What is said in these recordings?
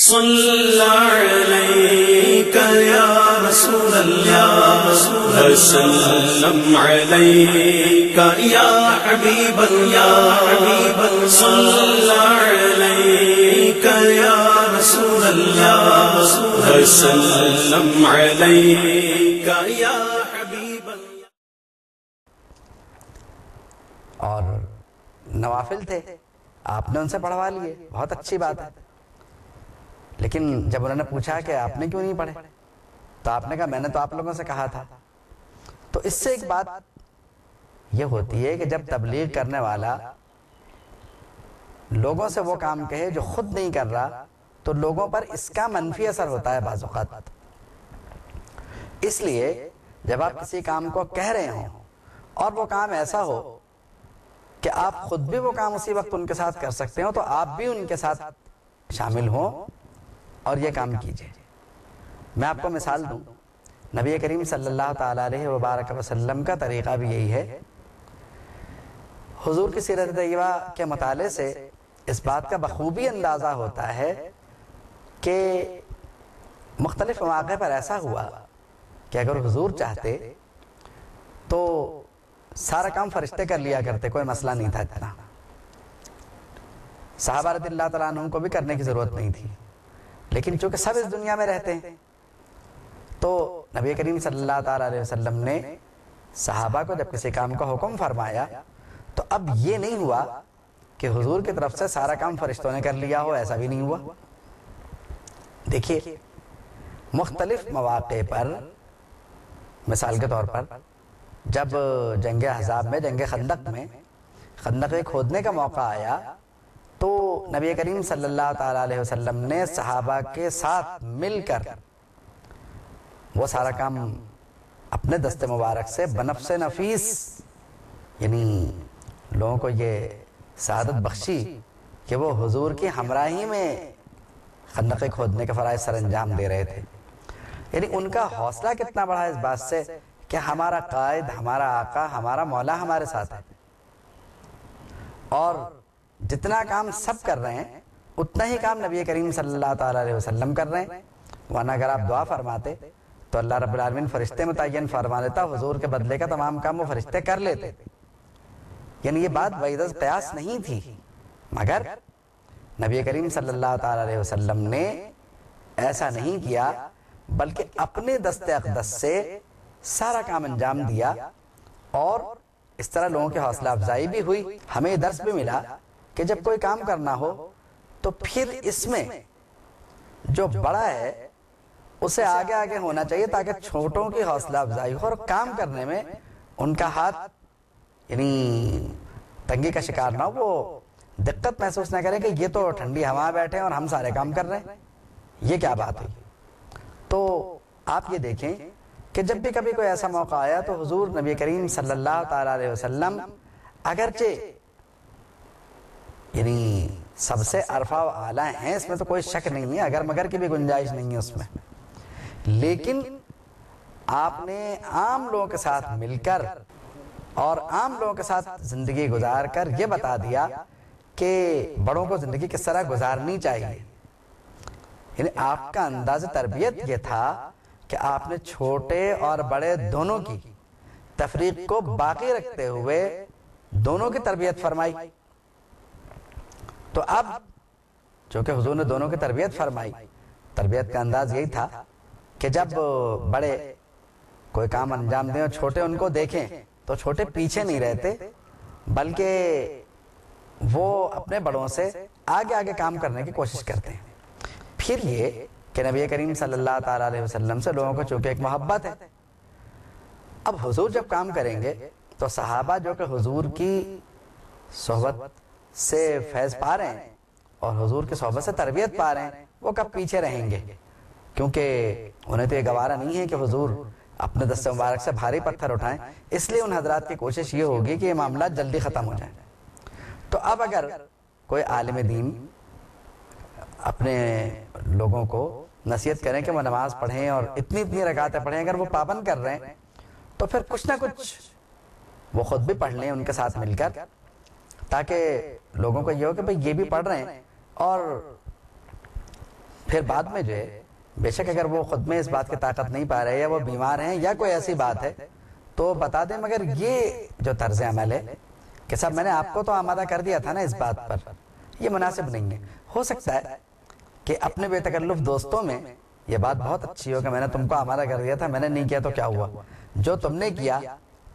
صلی علیک یا رسول اللہ وسلم علیک یا حبیب اللہ صلی علیک یا رسول اللہ وسلم علیک یا حبیب اللہ۔ اور نوافل تھے، آپ نے ان سے پڑھوا لیے، بہت اچھی بات ہے، لیکن جب انہوں نے پوچھا کہ آپ نے کیوں نہیں پڑھے تو آپ نے کہا میں نے تو آپ لوگوں سے کہا تھا۔ تو اس سے ایک بات یہ ہوتی ہے کہ جب تبلیغ کرنے والا لوگوں سے وہ کام کہے جو خود نہیں کر رہا تو لوگوں پر اس کا منفی اثر ہوتا ہے بعض اوقات۔ اس لیے جب آپ کسی کام کو کہہ رہے ہوں اور وہ کام ایسا ہو کہ آپ خود بھی وہ کام اسی وقت ان کے ساتھ کر سکتے ہو تو آپ بھی ان کے ساتھ شامل ہوں اور یہ کام کیجئے۔ میں آپ کو مثال دوں، نبی کریم صلی اللہ تعالیٰ علیہ وبارک وسلم کا طریقہ بھی یہی ہے۔ حضور کی سیرت طیبہ کے مطالعے سے اس بات کا بخوبی اندازہ ہوتا ہے کہ مختلف مواقع پر ایسا ہوا کہ اگر حضور چاہتے تو سارا کام فرشتے کر لیا کرتے، کوئی مسئلہ نہیں تھا اتنا، صحابہ رضی اللہ تعالیٰ عنہ کو بھی کرنے کی ضرورت نہیں تھی، لیکن چونکہ سب اس دنیا میں رہتے ہیں تو نبی کریم صلی اللہ تعالیٰ علیہ وسلم نے صحابہ کو جب کسی کام کا حکم فرمایا تو اب یہ نہیں ہوا کہ حضور کی طرف سے سارا کام فرشتوں نے کر لیا ہو، ایسا بھی نہیں ہوا۔ دیکھیے مختلف مواقع پر، مثال کے طور پر جب جنگ احزاب میں، جنگ خندق میں، خندق کھودنے کا موقع آیا تو نبی کریم صلی اللہ تعالیٰ علیہ وسلم نے صحابہ کے ساتھ مل کر وہ سارا کام اپنے دست مبارک سے بنفس نفیس، یعنی لوگوں کو یہ سعادت بخشی کہ وہ حضور کی ہمراہی میں خندق کھودنے کے فرائض سر انجام دے رہے تھے۔ یعنی ان کا حوصلہ کتنا بڑھا اس بات سے کہ ہمارا قائد، ہمارا آقا، ہمارا مولا ہمارے ساتھ ہے، اور جتنا کام سب کر رہے ہیں اتنا ہی کام نبی کریم صلی اللہ تعالیٰ علیہ وسلم کر رہے ہیں، ورنہ اگر آپ دعا فرماتے تو اللہ رب العالمین فرشتے متعین فرما دیتا، حضور کے بدلے کا تمام کام وہ فرشتے کر لیتے۔ یعنی یہ بات بعید از قیاس نہیں تھی، مگر نبی کریم صلی اللہ تعالیٰ علیہ وسلم نے ایسا نہیں کیا بلکہ اپنے دست اقدس سے سارا کام انجام دیا، اور اس طرح لوگوں کی حوصلہ افزائی بھی ہوئی۔ ہمیں درس بھی ملا کہ جب کوئی کام کرنا ہو تو پھر اس میں جو بڑا ہے اسے آگے آگے ہونا چاہیے تاکہ چھوٹوں کی حوصلہ افزائی ہو اور کام کرنے میں ان کا ہاتھ یعنی تنگی کا شکار نہ ہو، وہ دقت محسوس نہ کرے کہ یہ تو ٹھنڈی ہوا بیٹھے ہیں اور ہم سارے کام کر رہے ہیں، یہ کیا بات ہوئی۔ تو آپ یہ دیکھیں کہ جب بھی کبھی کوئی ایسا موقع آیا تو حضور نبی کریم صلی اللہ تعالیٰ علیہ وسلم اگرچہ یعنی سب سے عرفہ و اعلیٰ ہیں، اس میں تو کوئی شک نہیں ہے، اگر مگر کی بھی گنجائش نہیں ہے اس میں، لیکن آپ نے عام لوگوں کے ساتھ مل کر اور عام لوگوں کے ساتھ زندگی گزار کر یہ بتا دیا کہ بڑوں کو زندگی کس طرح گزارنی چاہیے۔ یعنی آپ کا انداز تربیت یہ تھا کہ آپ نے چھوٹے اور بڑے دونوں کی تفریق کو باقی رکھتے ہوئے دونوں کی تربیت فرمائی۔ تو اب چونکہ حضور نے دونوں کی تربیت فرمائی، تربیت کا انداز یہی تھا کہ جب بڑے کوئی کام انجام دیں اور چھوٹے ان کو دیکھیں تو چھوٹے پیچھے نہیں رہتے بلکہ وہ اپنے بڑوں سے آگے آگے کام کرنے کی کوشش کرتے ہیں۔ پھر یہ کہ نبی کریم صلی اللہ تعالیٰ علیہ وسلم سے لوگوں کو چونکہ ایک محبت ہے، اب حضور جب کام کریں گے تو صحابہ جو کہ حضور کی صحبت سے فیض پا رہے ہیں اور حضور کی صحبت سے تربیت پا رہے ہیں، وہ کب پیچھے رہیں گے، کیونکہ انہیں تو یہ گوارا نہیں ہے کہ حضور اپنے دست مبارک سے بھاری پتھر اٹھائیں، اس لیے ان حضرات کی کوشش یہ ہوگی کہ یہ معاملات جلدی ختم ہو جائیں۔ تو اب اگر کوئی عالم دین اپنے لوگوں کو نصیحت کریں کہ وہ نماز پڑھیں اور اتنی رکعتیں پڑھیں، اگر وہ پابند کر رہے ہیں تو پھر کچھ نہ کچھ وہ خود بھی پڑھ لیں ان کے ساتھ مل کر، تاکہ لوگوں کو یہ ہو کہ بھئی یہ بھی پڑھ رہے ہیں اور پھر بعد میں جو ہے بے شک اگر وہ خود میں اس بات کی طاقت نہیں پا رہے یا وہ بیمار ہیں یا کوئی ایسی بات ہے تو بتا دیں، مگر یہ جو طرز عمل ہے کہ صاحب میں نے آپ کو تو آمادہ کر دیا تھا نا اس بات پر، یہ مناسب نہیں ہے۔ ہو سکتا ہے کہ اپنے بے تکلف دوستوں میں یہ بات بہت اچھی ہو کہ میں نے تم کو آمادہ کر دیا تھا، میں نے نہیں کیا تو کیا ہوا، جو تم نے کیا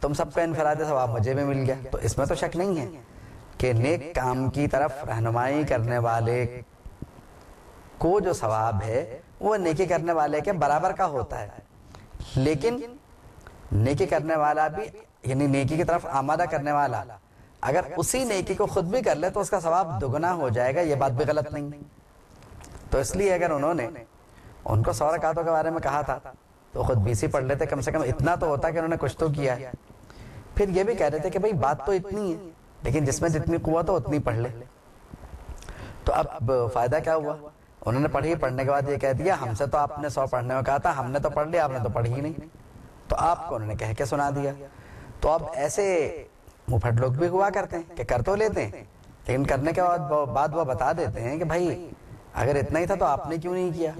تم سب کا انفرادی ثواب مجھے بھی مل گیا، تو اس میں تو شک نہیں ہے کہ نیک کام کی طرف رہنمائی کرنے والے کو جو ثواب ہے وہ نیکی کرنے والے کے برابر کا ہوتا ہے، لیکن نیکی کرنے والا بھی یعنی نیکی کی طرف آمادہ کرنے والا اگر اسی نیکی کو خود بھی کر لے تو اس کا ثواب دگنا ہو جائے گا، یہ بات بھی غلط نہیں۔ تو اس لیے اگر انہوں نے ان کو 100 رکعتوں کے بارے میں کہا تھا تو خود 20 ہی پڑھ لیتے، کم سے کم اتنا تو ہوتا کہ انہوں نے کچھ تو کیا ہے۔ پھر یہ بھی کہہ رہے تھے کہ بھئی بات تو اتنی ہے لیکن جس میں جتنی قوت ہو اتنی پڑھ لے۔ تو اب فائدہ کیا ہوا؟ انہوں نے پڑھنے کے بعد یہ کہہ دیا ہم سے تو آپ نے 100 پڑھنے میں کہا تھا، ہم نے تو پڑھ لیا، آپ نے تو پڑھی ہی نہیں، تو آپ کو انہوں نے کہہ کے سنا دیا۔ تو اب ایسے منہ پھٹ لوگ بھی ہوا کرتے ہیں کہ کر تو لیتے ہیں لیکن کرنے کے بعد وہ بتا دیتے ہیں کہ بھائی اگر اتنا ہی تھا تو آپ نے کیوں نہیں کیا۔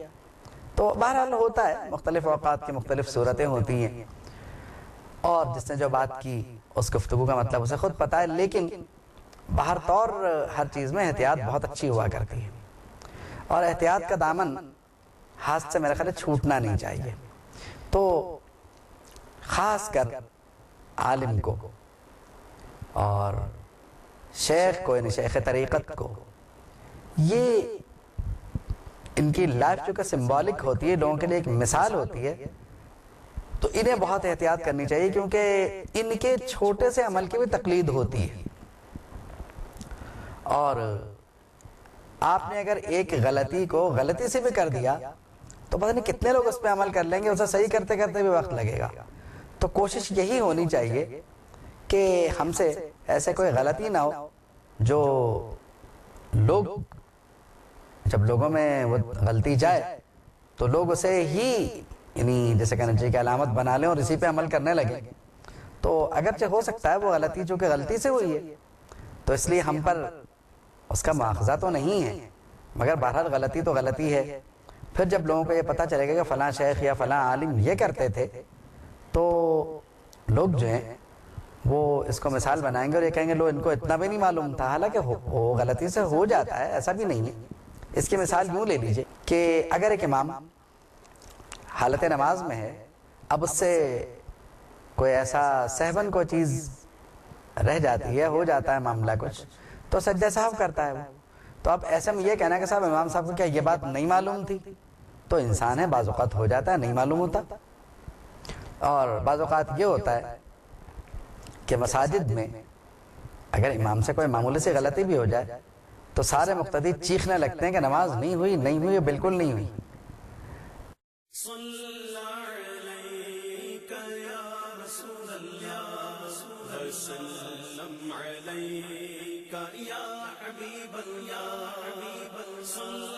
تو بہرحال ہوتا ہے، مختلف اوقات کی مختلف صورتیں ہوتی ہیں، اور جس نے جو بات کی اس گفتگو کا مطلب اسے خود پتا ہے، لیکن باہر طور ہر چیز میں احتیاط بہت اچھی ہوا کرتی ہے، اور احتیاط کا دامن ہاتھ سے میرے خیال چھوٹنا نہیں چاہیے۔ تو خاص کر عالم کو اور شیخ کو یعنی شیخ طریقت کو، یہ ان کی لائف جو کہ سمبولک ہوتی ہے، لوگوں کے لیے ایک مثال ہوتی ہے، تو انہیں بہت احتیاط کرنی چاہیے کیونکہ ان کے چھوٹے سے عمل کی بھی تقلید ہوتی ہے، اور آپ نے اگر ایک غلطی کو غلطی سے بھی کر دیا تو پتہ نہیں کتنے لوگ اس پہ عمل کر لیں گے، اسے صحیح کرتے کرتے بھی وقت لگے گا۔ تو کوشش یہی ہونی چاہیے کہ ہم سے ایسے کوئی غلطی نہ ہو جو لوگ جب لوگوں میں وہ غلطی جائے تو لوگ اسے ہی یعنی جیسے کہنا چاہیے کہ علامت بنا لیں اور اسی پہ عمل کرنے لگے۔ تو اگرچہ ہو سکتا ہے وہ غلطی چونکہ غلطی سے ہوئی ہے تو اس لیے ہم پر اس کا مواخذہ تو نہیں ہے، مگر بہرحال غلطی تو غلطی ہے۔ پھر جب لوگوں کو یہ پتہ چلے گا کہ فلاں شیخ یا فلاں عالم یہ کرتے تھے تو لوگ جو ہیں وہ اس کو مثال بنائیں گے اور یہ کہیں گے لو ان کو اتنا بھی نہیں معلوم تھا، حالانکہ وہ غلطی سے ہو جاتا ہے، ایسا بھی نہیں ہے۔ اس کی مثال یوں لے لیجئے کہ اگر ایک امام حالت نماز میں ہے، اب اس سے کوئی ایسا سہون کوئی چیز رہ جاتی ہے، ہو جاتا ہے معاملہ کچھ، تو سجدہ سہو کرتا ہے وہ۔ تو اب ایسے میں یہ کہنا کہ صاحب امام صاحب کو کیا یہ بات نہیں معلوم تھی؟ تو انسان ہے، بعض اوقات ہو جاتا ہے، نہیں معلوم ہوتا، اور بعض اوقات یہ ہوتا ہے کہ مساجد میں اگر امام سے کوئی معمولی سی غلطی بھی ہو جائے تو سارے مقتدی چیخنے لگتے ہیں کہ نماز نہیں ہوئی، نہیں ہوئی، بالکل نہیں ہوئی۔ صلی علیک یا رسول اللہ وسلم علیک یا حبیب اللہ، صلی